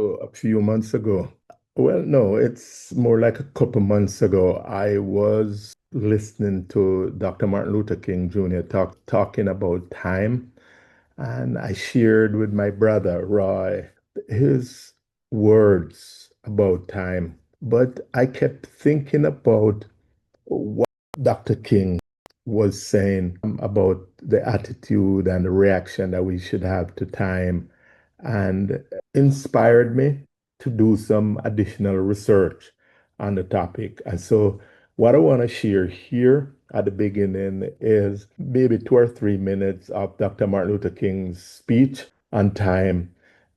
A few months ago. Well, no, it's more like a couple months ago. I was listening to Dr. Martin Luther King Jr. talking about time, and I shared with my brother Roy his words about time. But I kept thinking about what Dr. King was saying about the attitude and the reaction that we should have to time, and inspired me to do some additional research on the topic. And so, what I want to share here at the beginning is maybe 2 or 3 minutes of Dr. Martin Luther King's speech on time.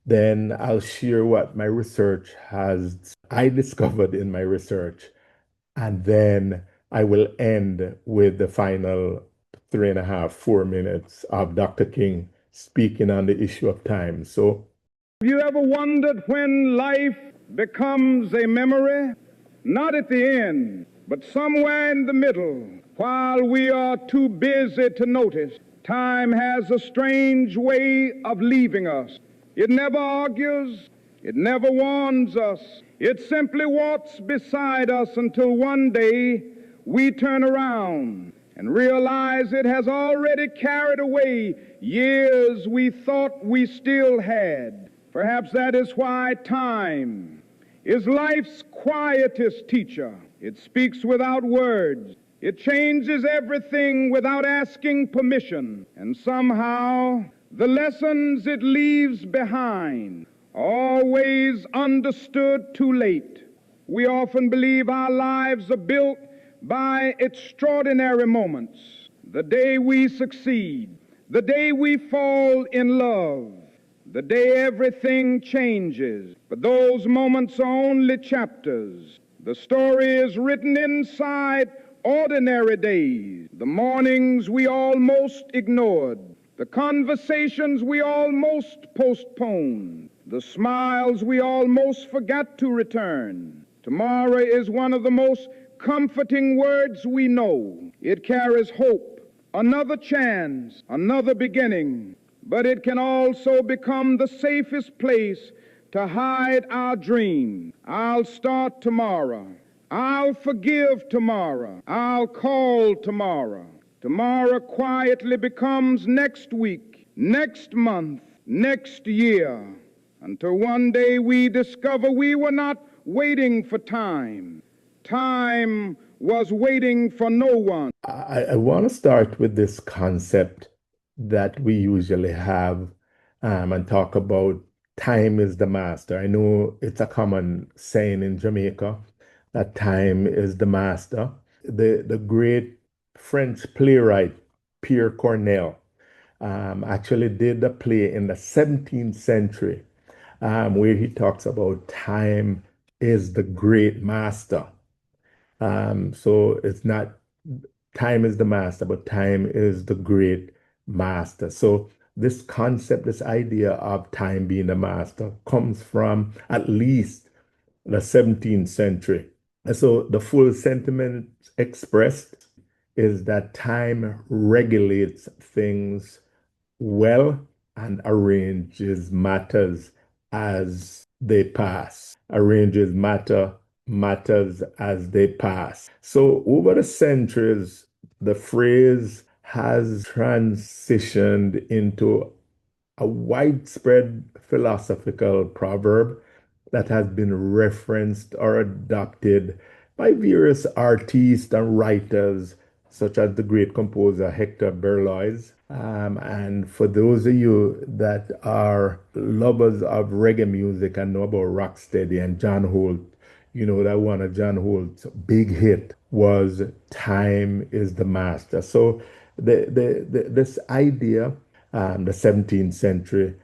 Then I'll share what my research has I discovered in my research, and then I will end with the final 3.5, 4 minutes of Dr. King speaking on the issue of time. So, have you ever wondered when life becomes a memory? Not at the end, but somewhere in the middle, while we are too busy to notice. Time has a strange way of leaving us. It never argues, it never warns us. It simply walks beside us until one day we turn around and realize it has already carried away years we thought we still had. Perhaps that is why time is life's quietest teacher. It speaks without words. It changes everything without asking permission. And somehow, the lessons it leaves behind are always understood too late. We often believe our lives are built by extraordinary moments. The day we succeed, the day we fall in love, the day everything changes. But those moments are only chapters. The story is written inside ordinary days, the mornings we almost ignored, the conversations we almost postponed, the smiles we almost forgot to return. Tomorrow is one of the most comforting words we know. It carries hope, another chance, another beginning. But it can also become the safest place to hide our dream. I'll start tomorrow. I'll forgive tomorrow. I'll call tomorrow. Tomorrow quietly becomes next week, next month, next year, until one day we discover we were not waiting for time. Time was waiting for no one. I want to start with this concept that we usually have and talk about time is the master. I know it's a common saying in Jamaica that time is the master. The great French playwright Pierre Corneille actually did a play in the 17th century where he talks about time is the great master. So it's not time is the master, but time is the great master. So this concept, this idea of time being the master comes from at least the 17th century. And so the full sentiment expressed is that time regulates things well and arranges matters as they pass. Arranges matters as they pass. So over the centuries, the phrase has transitioned into a widespread philosophical proverb that has been referenced or adopted by various artists and writers, such as the great composer Hector Berlioz. And for those of you that are lovers of reggae music and know about Rocksteady and John Holt, you know that one of John Holt's big hit was Time is the Master. So this idea, the 17th century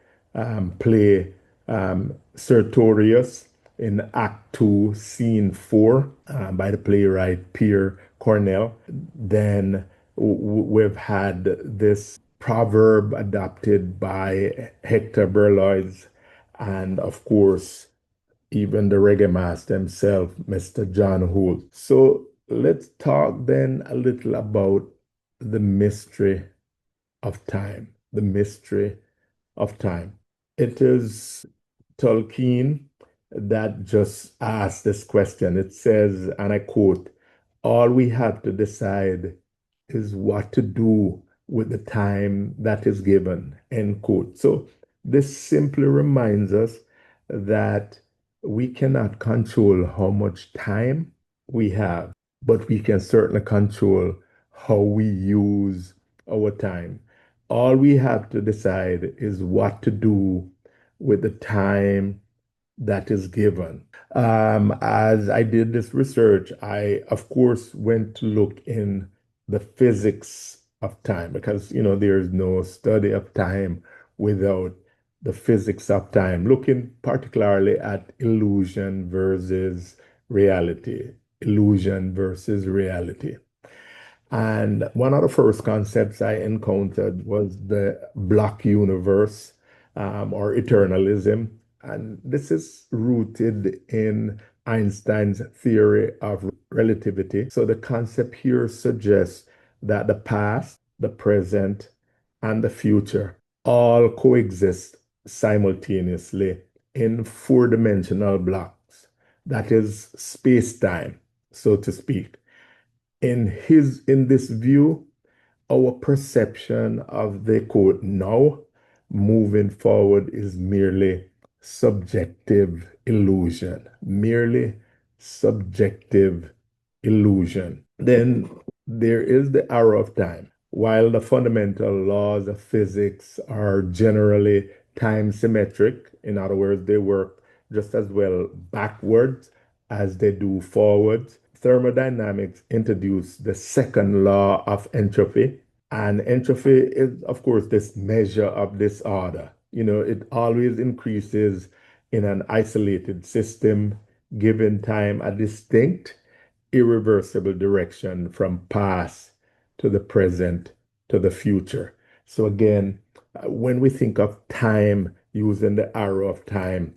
play Sertorius in Act 2, Scene 4 by the playwright Pierre Corneille. Then we've had this proverb adopted by Hector Berlioz, and of course, even the reggae master himself, Mr. John Holt. So let's talk then a little about the mystery of time. The mystery of time. It is Tolkien that just asks this question. It says, and I quote, all we have to decide is what to do with the time that is given, end quote. So this simply reminds us that we cannot control how much time we have, but we can certainly control how we use our time. All we have to decide is what to do with the time that is given. As I did this research, I, of course, went to look in the physics of time because, there's no study of time without the physics of time, looking particularly at illusion versus reality. And one of the first concepts I encountered was the block universe, or eternalism. And this is rooted in Einstein's theory of relativity. So the concept here suggests that the past, the present, and the future all coexist simultaneously in four-dimensional blocks. That is space-time, so to speak. In this view, our perception of the quote now moving forward is merely subjective illusion. Then there is the arrow of time. While the fundamental laws of physics are generally time symmetric, in other words, they work just as well backwards as they do forwards, thermodynamics introduced the second law of entropy. And entropy is, of course, this measure of disorder. It always increases in an isolated system, giving time a distinct, irreversible direction from past to the present to the future. So again, when we think of time using the arrow of time,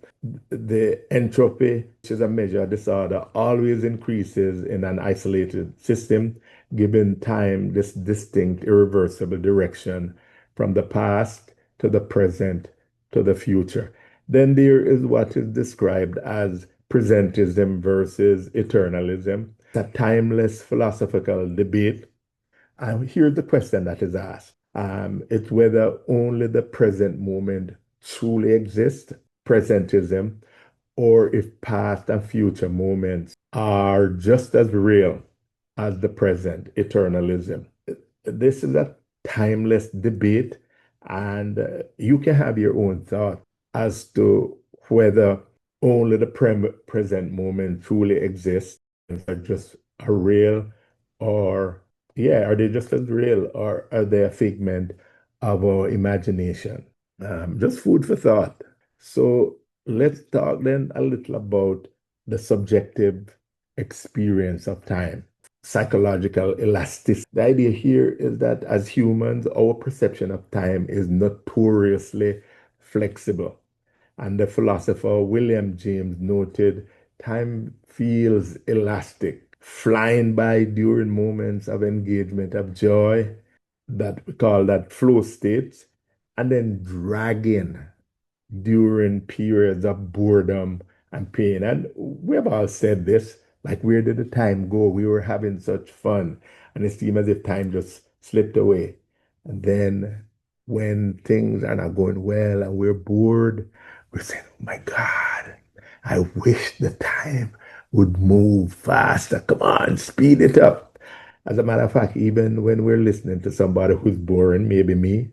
the entropy, which is a measure of disorder, always increases in an isolated system, giving time this distinct, irreversible direction from the past to the present to the future. Then there is what is described as presentism versus eternalism. It's a timeless philosophical debate. And here's the question that is asked. It's whether only the present moment truly exists, presentism, or if past and future moments are just as real as the present, eternalism. This is a timeless debate, and you can have your own thought as to whether only the present moment truly exists, are just a real, or yeah, are they just as real, or are they a figment of our imagination? Just food for thought. So let's talk then a little about the subjective experience of time, psychological elasticity. The idea here is that as humans, our perception of time is notoriously flexible. And the philosopher William James noted time feels elastic, flying by during moments of engagement, of joy, that we call that flow states, and then dragging during periods of boredom and pain. And we've all said this, like, where did the time go? We were having such fun, and it seemed as if time just slipped away. And then when things are not going well and we're bored, we're saying, oh my God, I wish the time would move faster. Come on, speed it up. As a matter of fact, even when we're listening to somebody who's boring, maybe me,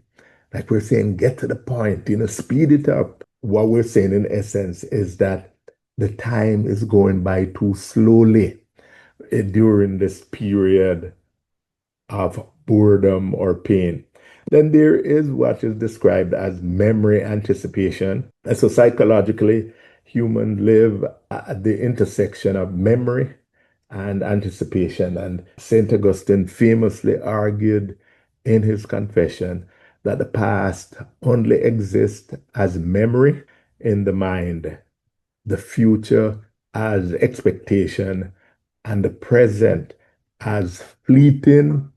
like we're saying, get to the point, speed it up. What we're saying in essence is that the time is going by too slowly during this period of boredom or pain. Then there is what is described as memory anticipation. And so psychologically, humans live at the intersection of memory and anticipation. And St. Augustine famously argued in his Confession that the past only exists as memory in the mind, the future as expectation, and the present as fleeting,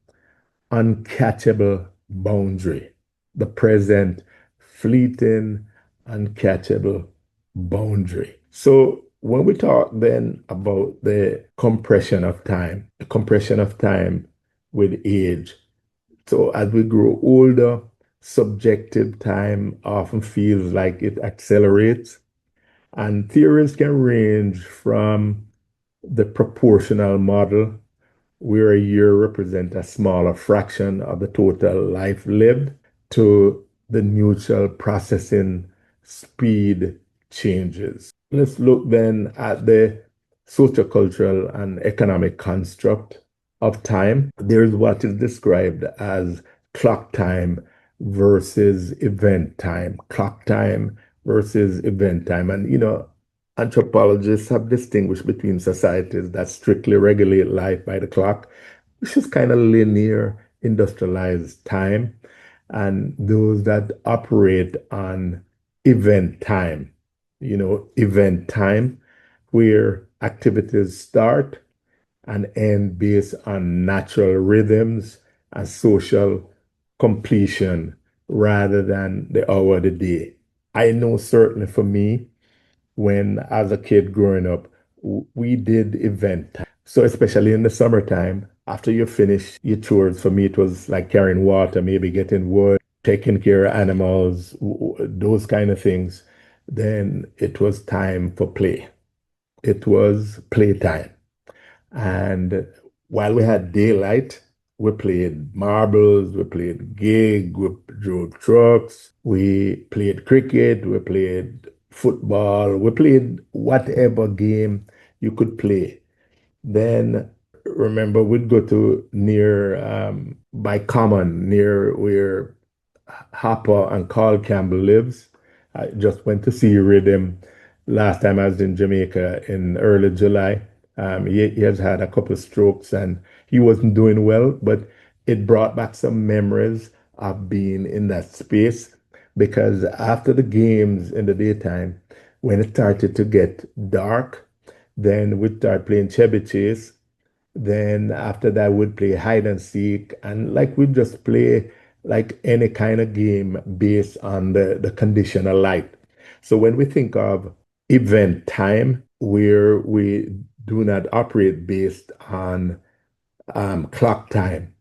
uncatchable boundary. The present, fleeting, uncatchable boundary. So when we talk then about the compression of time with age, so as we grow older, subjective time often feels like it accelerates, and theories can range from the proportional model, where a year represents a smaller fraction of the total life lived, to the neutral processing speed changes. Let's look then at the sociocultural and economic construct of time. There's what is described as clock time versus event time. Clock time versus event time. And, anthropologists have distinguished between societies that strictly regulate life by the clock, which is kind of linear, industrialized time, and those that operate on event time, event time, where activities start and end based on natural rhythms and social completion rather than the hour of the day. I know certainly for me, when as a kid growing up, we did event time. So especially in the summertime, after you finish your chores, for me it was like carrying water, maybe getting wood, taking care of animals, those kind of things. Then it was time for play. It was playtime. And while we had daylight, we played marbles, we played gig, we drove trucks, we played cricket, we played football, we played whatever game you could play. Then remember, we'd go to near by Common, near where Harper and Carl Campbell lives. I just went to see Rhythm last time I was in Jamaica in early July. He has had a couple of strokes and he wasn't doing well, but it brought back some memories of being in that space because after the games in the daytime, when it started to get dark, then we'd start playing Chevy Chase. Then after that, we'd play hide and seek, and like we'd just play like any kind of game based on the condition of light. So when we think of event time, where we do not operate based on clock time,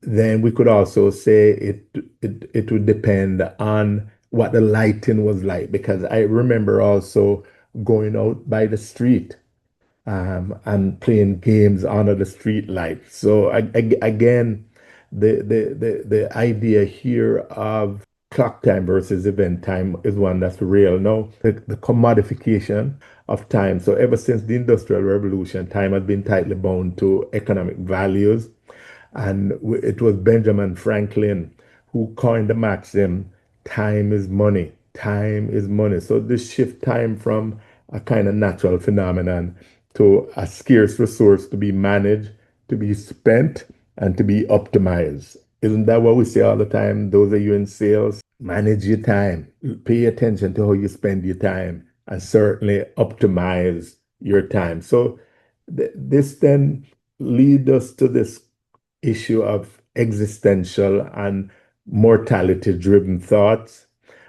then we could also say it would depend on what the lighting was like. Because I remember also going out by the street and playing games under the street light. So again, the idea here of clock time versus event time is one that's real. Now, the commodification of time. So ever since the Industrial Revolution, time has been tightly bound to economic values. And it was Benjamin Franklin who coined the maxim, time is money. Time is money. So this shift time from a kind of natural phenomenon to a scarce resource to be managed, to be spent, and to be optimized. Isn't that what we say all the time? Those of you in sales, manage your time, pay attention to how you spend your time, and certainly optimize your time. So this then leads us to this issue of existential and mortality driven thoughts.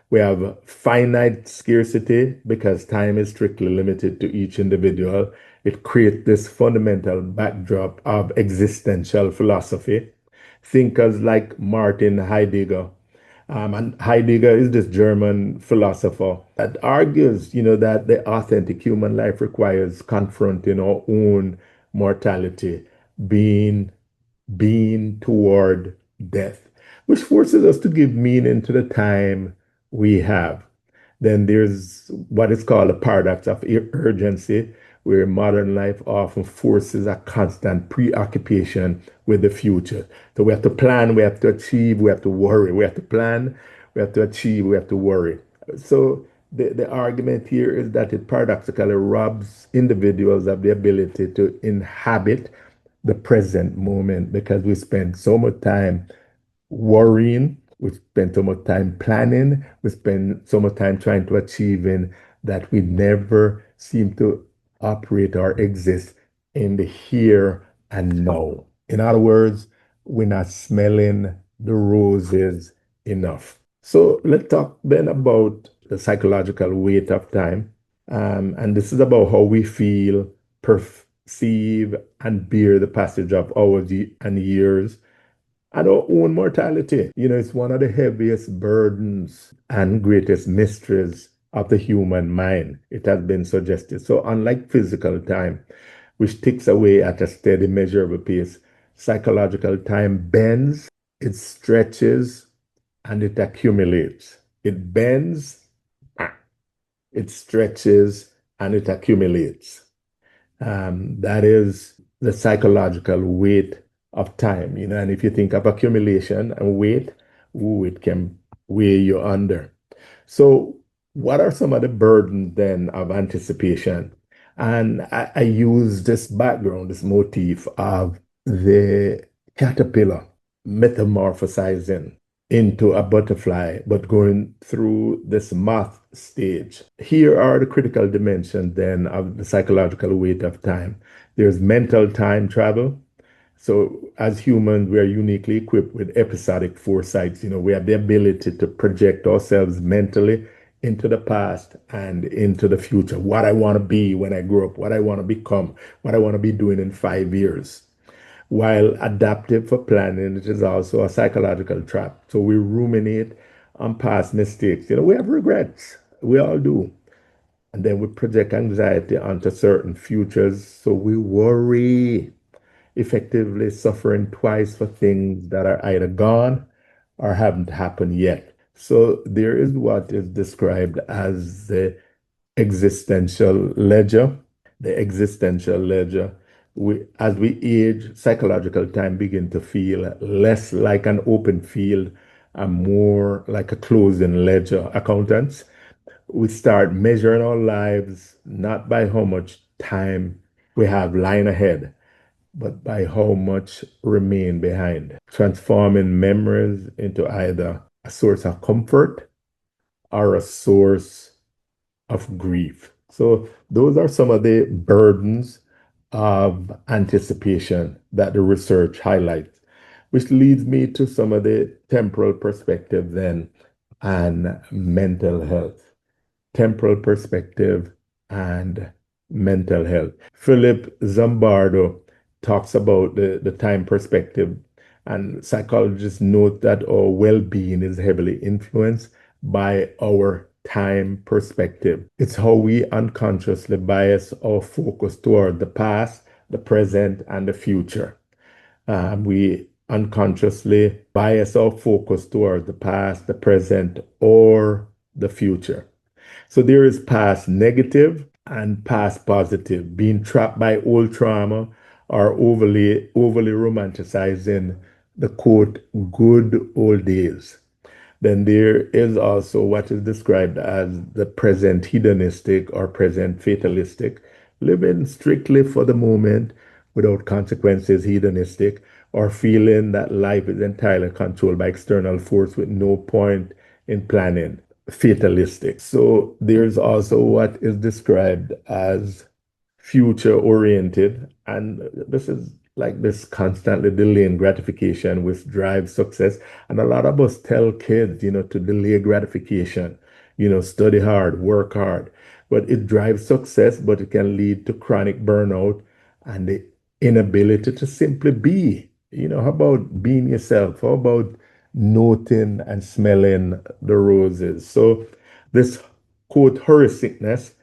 We have finite scarcity because time is strictly limited to each individual. It creates this fundamental backdrop of existential philosophy. Thinkers like Martin Heidegger, and Heidegger is this German philosopher that argues, that the authentic human life requires confronting our own mortality, being toward death, which forces us to give meaning to the time we have. Then there's what is called a paradox of urgency, where modern life often forces a constant preoccupation with the future. So we have to plan, we have to achieve, we have to worry. We have to plan, we have to achieve, we have to worry. So the argument here is that it paradoxically robs individuals of the ability to inhabit the present moment because we spend so much time worrying, we spend so much time planning, we spend so much time trying to achieve in that we never seem to operate or exist in the here and now. In other words, we're not smelling the roses enough. So let's talk then about the psychological weight of time. And this is about how we feel, perceive, and bear the passage of hours and years and our own mortality. It's one of the heaviest burdens and greatest mysteries of the human mind, it has been suggested. So, unlike physical time, which ticks away at a steady, measurable pace, psychological time bends, it stretches, and it accumulates. It bends, it stretches, and it accumulates. That is the psychological weight of time, and if you think of accumulation and weight, ooh, it can weigh you under. So, what are some of the burdens then of anticipation? And I use this background, this motif of the caterpillar metamorphosizing into a butterfly, but going through this moth stage. Here are the critical dimensions then of the psychological weight of time. There's mental time travel. So, as humans, we are uniquely equipped with episodic foresights. We have the ability to project ourselves mentally into the past and into the future. What I want to be when I grow up, what I want to become, what I want to be doing in 5 years. While adaptive for planning, it is also a psychological trap. So we ruminate on past mistakes. We have regrets. We all do. And then we project anxiety onto certain futures. So we worry, effectively suffering twice for things that are either gone or haven't happened yet. So there is what is described as the existential ledger. The existential ledger. As we age, psychological time begin to feel less like an open field and more like a closing ledger. Accountants, we start measuring our lives not by how much time we have lying ahead, but by how much remain behind, transforming memories into either a source of comfort or a source of grief. So, those are some of the burdens of anticipation that the research highlights, which leads me to some of the temporal perspective then and mental health. Temporal perspective and mental health. Philip Zimbardo talks about the time perspective, and psychologists note that our well being is heavily influenced by our time perspective. It's how we unconsciously bias our focus toward the past, the present, and the future. We unconsciously bias our focus toward the past, the present, or the future. So there is past negative and past positive, being trapped by old trauma or overly romanticizing the quote good old days. Then there is also what is described as the present hedonistic or present fatalistic, living strictly for the moment without consequences, hedonistic, or feeling that life is entirely controlled by external force with no point in planning, fatalistic. So there's also what is described as future oriented. And this is like this constantly delaying gratification, which drives success. And a lot of us tell kids, to delay gratification, study hard, work hard. But it drives success, but it can lead to chronic burnout and the inability to simply be. How about being yourself? How about noting and smelling the roses? So, this quote, hurry sickness,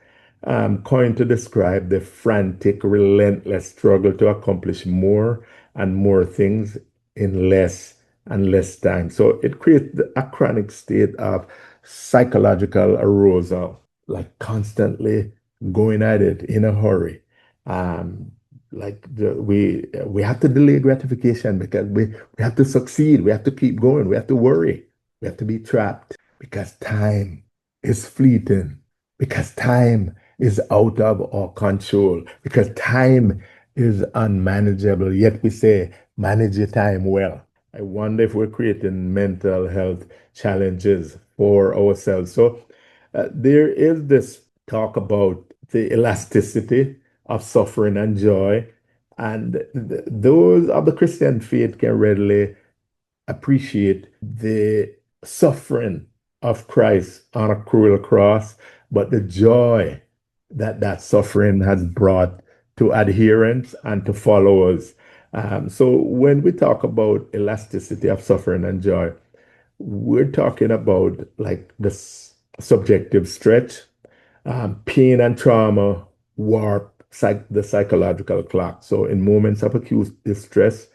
coined to describe the frantic, relentless struggle to accomplish more and more things in less and less time. So it creates a chronic state of psychological arousal, like constantly going at it in a hurry. Um, we have to delay gratification because we have to succeed. We have to keep going. We have to worry. We have to be trapped because time is fleeting, because time is out of our control, because time is unmanageable. Yet we say, manage your time well. I wonder if we're creating mental health challenges for ourselves. So there is this talk about the elasticity of suffering and joy. And those of the Christian faith can readily appreciate the suffering of Christ on a cruel cross, but the joy that that suffering has brought to adherents and to followers. So when we talk about elasticity of suffering and joy, we're talking about like this subjective stretch. Pain and trauma warp the psychological clock. So in moments of acute distress,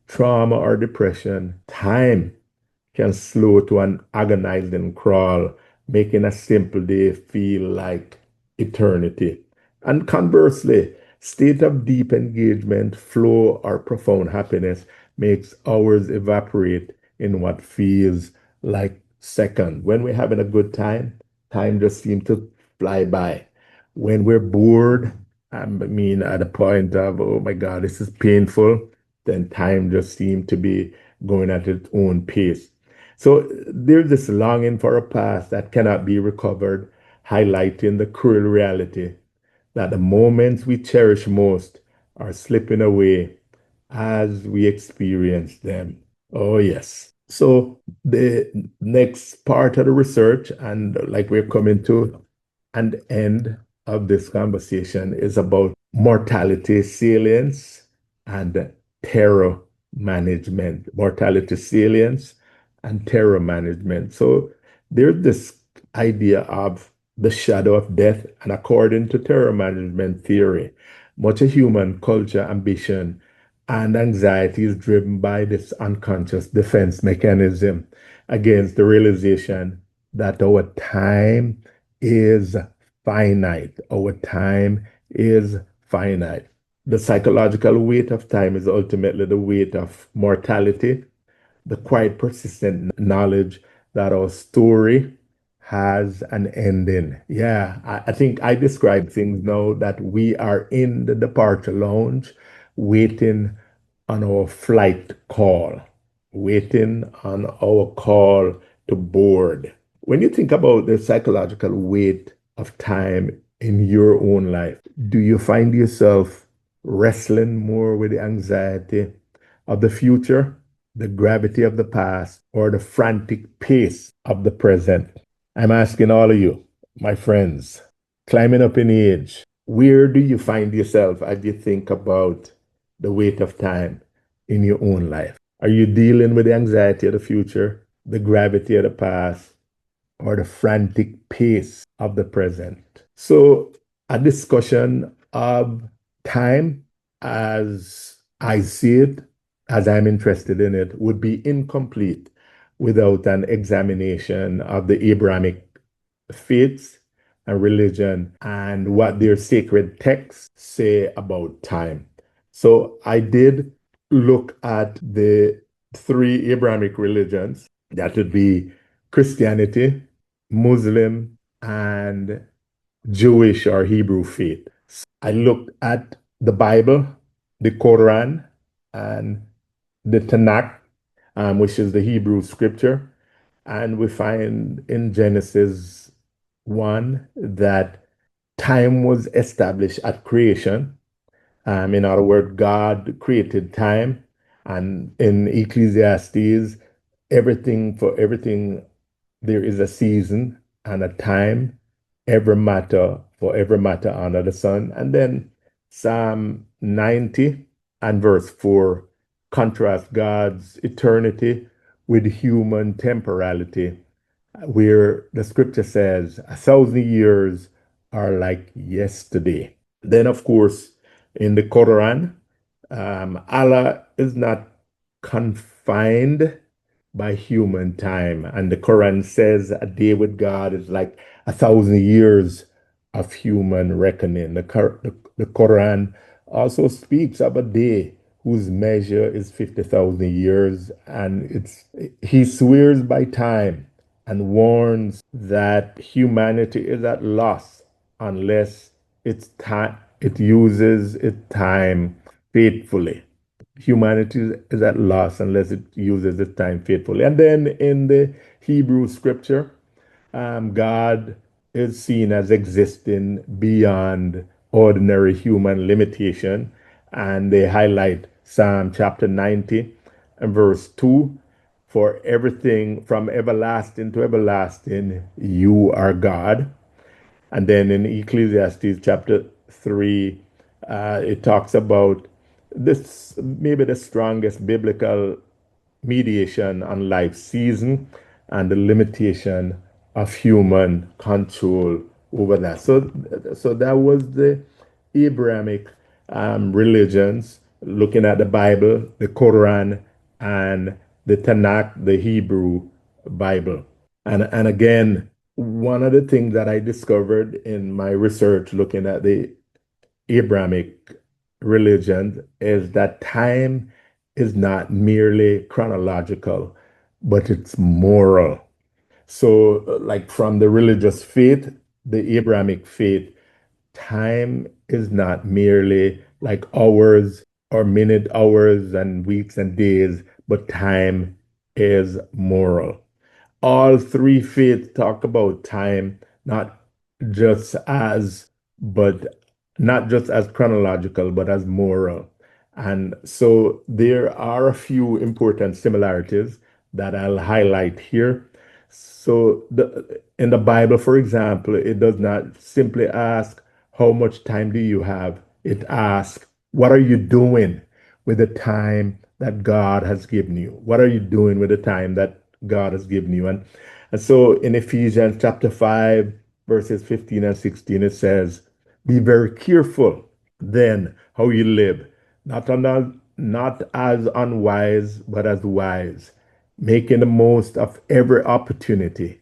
trauma or depression, time can slow to an agonizing crawl, making a simple day feel like eternity. And conversely, state of deep engagement, flow, or profound happiness makes hours evaporate in what feels like seconds. When we're having a good time, time just seems to fly by. When we're bored, I mean, at a point of, oh my God, this is painful, then time just seems to be going at its own pace. So there's this longing for a past that cannot be recovered, highlighting the cruel reality that the moments we cherish most are slipping away as we experience them. Oh, yes. So the next part of the research, and like we're coming to an end of this conversation, is about mortality salience and terror management. Mortality salience and terror management. So there's this idea of the shadow of death, and according to terror management theory, much of human culture, ambition, and anxiety is driven by this unconscious defense mechanism against the realization that our time is finite. Our time is finite. The psychological weight of time is ultimately the weight of mortality, the quiet, persistent knowledge that our story has an ending. Yeah, I think I describe things now that we are in the departure lounge waiting on our flight call, waiting on our call to board. When you think about the psychological weight of time in your own life, do you find yourself wrestling more with the anxiety of the future, the gravity of the past, or the frantic pace of the present? I'm asking all of you, my friends, climbing up in age, where do you find yourself as you think about the weight of time in your own life? Are you dealing with the anxiety of the future, the gravity of the past, or the frantic pace of the present? So, a discussion of time as I see it, as I'm interested in it, would be incomplete without an examination of the Abrahamic faiths and religion and what their sacred texts say about time. So I did look at the three Abrahamic religions. That would be Christianity, Muslim, and Jewish or Hebrew faith. I looked at the Bible, the Quran, and the Tanakh, which is the Hebrew scripture. And we find in Genesis 1 that time was established at creation. In other words, God created time. And in Ecclesiastes, everything there is a season and a time, every matter under the sun. And then Psalm 90 and verse 4 contrast God's eternity with human temporality, where the scripture says 1,000 years are like yesterday. Then, of course, in the Quran, Allah is not confined by human time. And the Quran says a day with God is like 1,000 years of human reckoning. The Quran also speaks of a day whose measure is 50,000 years. And he swears by time and warns that humanity is at loss unless it uses its time faithfully. Humanity is at loss unless it uses its time faithfully. And then in the Hebrew scripture, God is seen as existing beyond ordinary human limitation. And they highlight Psalm chapter 90 and verse 2. for everything from everlasting to everlasting, you are God. And then in Ecclesiastes chapter 3, it talks about this, maybe the strongest biblical mediation on life season and the limitation of human control over that. So that was the Abrahamic religions, looking at the Bible, the Quran, and the Tanakh, the Hebrew Bible. And again, one of the things that I discovered in my research looking at the Abrahamic religion is that time is not merely chronological, but it's moral. So, like from the religious faith, the Abrahamic faith, time is not merely like hours or minute, hours and weeks and days, but time is moral. All three faiths talk about time, not just as, but not just as chronological, but as moral. And so there are a few important similarities that I'll highlight here. So in the Bible, for example, it does not simply ask, how much time do you have? It asks, what are you doing with the time that God has given you? What are you doing with the time that God has given you? And so in Ephesians chapter 5, verses 15 and 16, it says, be very careful then how you live, not as unwise, but as wise, making the most of every opportunity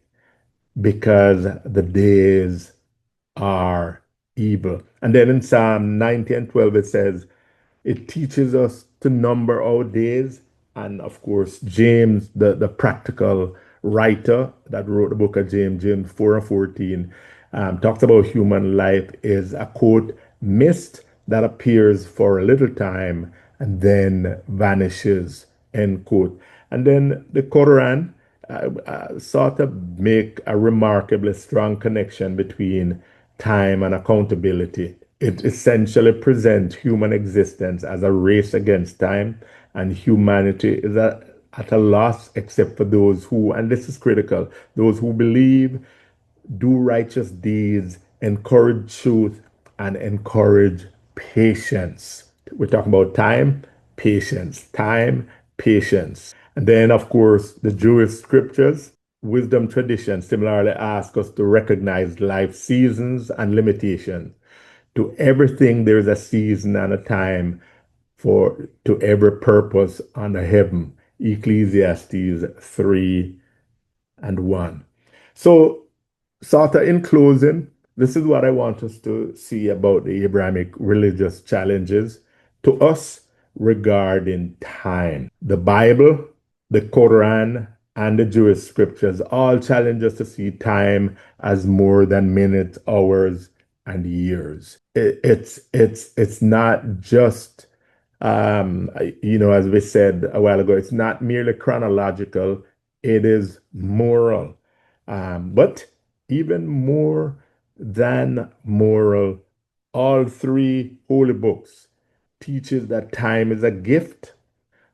because the days are evil. And then in Psalm 90 and 12, it says, it teaches us to number our days. And of course, James, the practical writer that wrote the book of James, James 4 and 14, talks about human life is a quote, mist that appears for a little time and then vanishes, end quote. And then the Quran sort of make a remarkably strong connection between time and accountability. It essentially presents human existence as a race against time, and humanity is at a loss except for those who, and this is critical, those who believe, do righteous deeds, encourage truth, and encourage patience. We're talking about time, patience, time, patience. And then, of course, the Jewish scriptures, wisdom tradition similarly ask us to recognize life seasons and limitations. To everything, there's a season and a time for to every purpose under heaven. Ecclesiastes 3 and 1. So Sata, in closing, this is what I want us to see about the Abrahamic religious challenges to us regarding time. The Bible, the Quran, and the Jewish scriptures all challenge us to see time as more than minutes, hours, and years. It's not just as we said a while ago, it's not merely chronological, it is moral. But even more than moral, all three holy books teaches that time is a gift,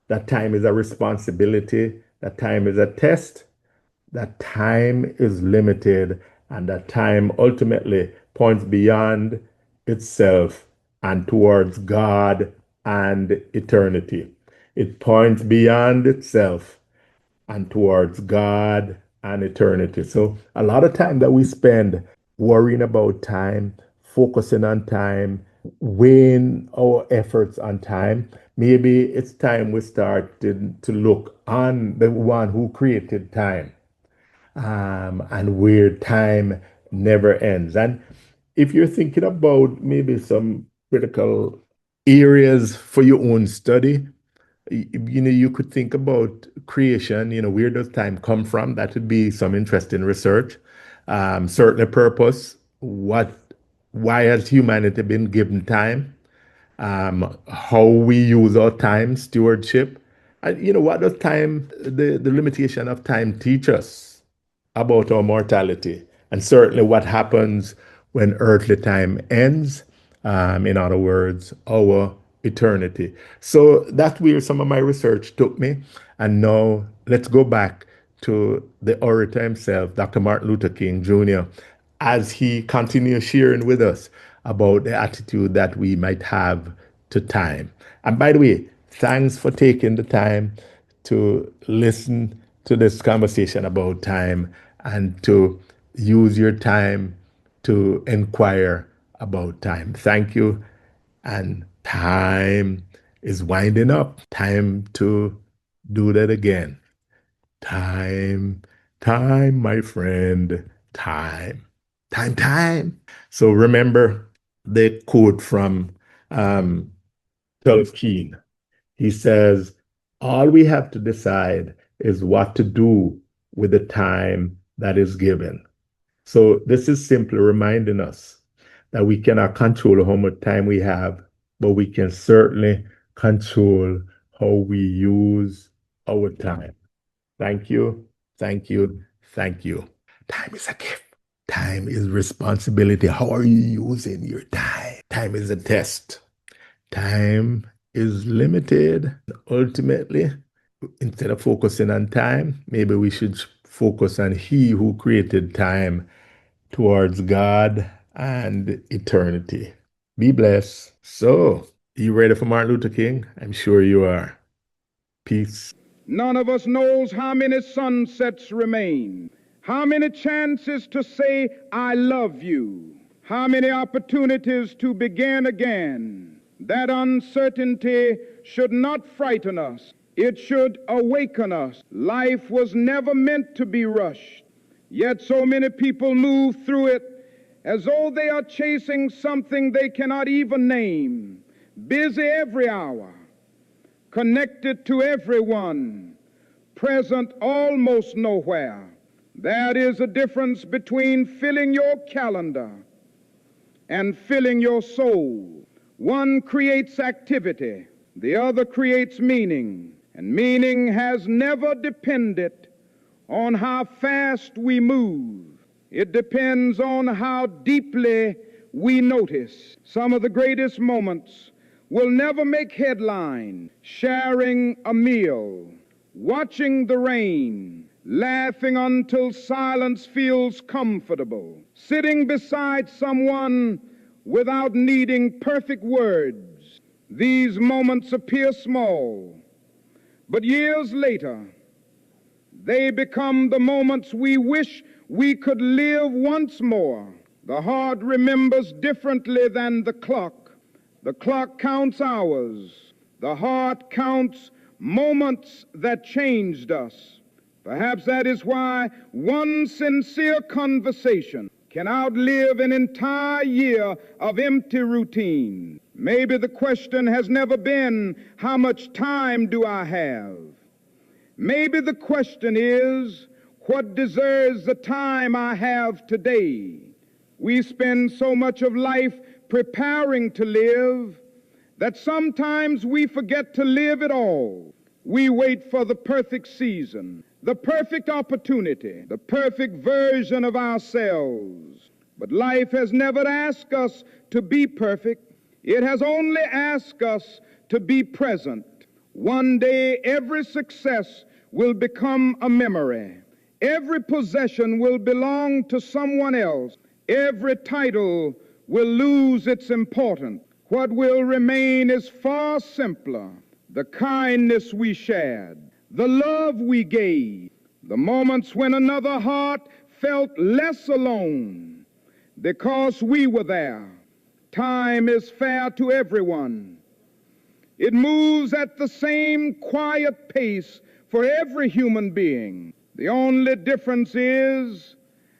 that time is a responsibility, that time is a test, that time is limited, and that time ultimately points beyond itself and towards God and eternity. It points beyond itself and towards God and eternity. So, a lot of time that we spend worrying about time, focusing on time, weighing our efforts on time, maybe it's time we start to look on the one who created time, and where time never ends. And if you're thinking about maybe some critical areas for your own study, you could think about creation, where does time come from? That would be some interesting research. Certainly purpose, why has humanity been given time? How we use our time, stewardship. And what does time, the limitation of time teach us about our mortality? And certainly what happens when earthly time ends. In other words, our eternity. So that's where some of my research took me. And now let's go back to the orator himself, Dr. Martin Luther King Jr., as he continues sharing with us about the attitude that we might have to time. And by the way, thanks for taking the time to listen to this conversation about time and to use your time to inquire about time. Thank you. And time is winding up. Time to do that again. Time, time, my friend, time, time, time. So remember the quote from um, Charles Keene. He says, all we have to decide is what to do with the time that is given. So this is simply reminding us that we cannot control how much time we have, but we can certainly control how we use our time. Thank you, thank you, thank you. Time is a gift. Time is responsibility. How are you using your time? Time is a test. Time is limited. Ultimately, instead of focusing on time, maybe we should focus on He who created time towards God and eternity. Be blessed. So, you ready for Martin Luther King? I'm sure you are. Peace. None of us knows how many sunsets remain, how many chances to say, I love you, how many opportunities to begin again. That uncertainty should not frighten us. It should awaken us. Life was never meant to be rushed, yet so many people move through it as though they are chasing something they cannot even name, busy every hour, connected to everyone, present almost nowhere. There is a difference between filling your calendar and filling your soul. One creates activity, the other creates meaning, and meaning has never depended on how fast we move. It depends on how deeply we notice. Some of the greatest moments will never make headline. Sharing a meal, watching the rain, laughing until silence feels comfortable, sitting beside someone without needing perfect words. These moments appear small, but years later, they become the moments we wish we could live once more. The heart remembers differently than the clock. The clock counts hours. The heart counts moments that changed us. Perhaps that is why one sincere conversation can outlive an entire year of empty routine. Maybe the question has never been, how much time do I have? Maybe the question is, what deserves the time I have today? We spend so much of life preparing to live that sometimes we forget to live at all. We wait for the perfect season, the perfect opportunity, the perfect version of ourselves. But life has never asked us to be perfect. It has only asked us to be present. One day, every success will become a memory. Every possession will belong to someone else. Every title will lose its importance. What will remain is far simpler. The kindness we shared, the love we gave, the moments when another heart felt less alone because we were there. Time is fair to everyone. It moves at the same quiet pace for every human being. The only difference is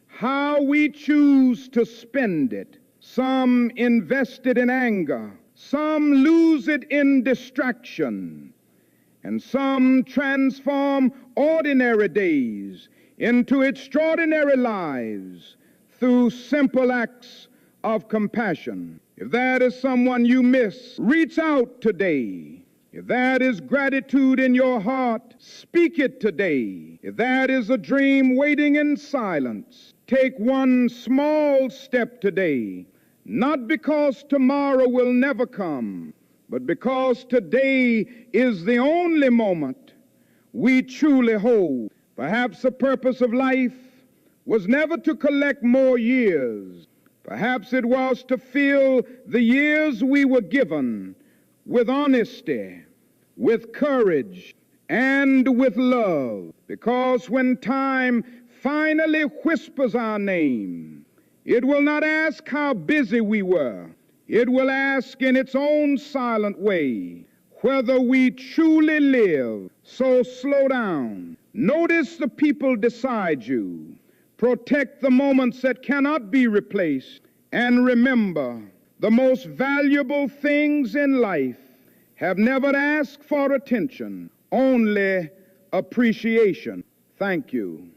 how we choose to spend it. Some invest it in anger, some lose it in distraction, and some transform ordinary days into extraordinary lives through simple acts of compassion. If that is someone you miss, reach out today. If that is gratitude in your heart, speak it today. If that is a dream waiting in silence, take one small step today, not because tomorrow will never come, but because today is the only moment we truly hold. Perhaps the purpose of life was never to collect more years. Perhaps it was to fill the years we were given with honesty, with courage, and with love. Because when time finally whispers our name, it will not ask how busy we were. It will ask in its own silent way whether we truly live. So slow down. Notice the people beside you. Protect the moments that cannot be replaced. And remember, the most valuable things in life have never asked for attention, only appreciation. Thank you.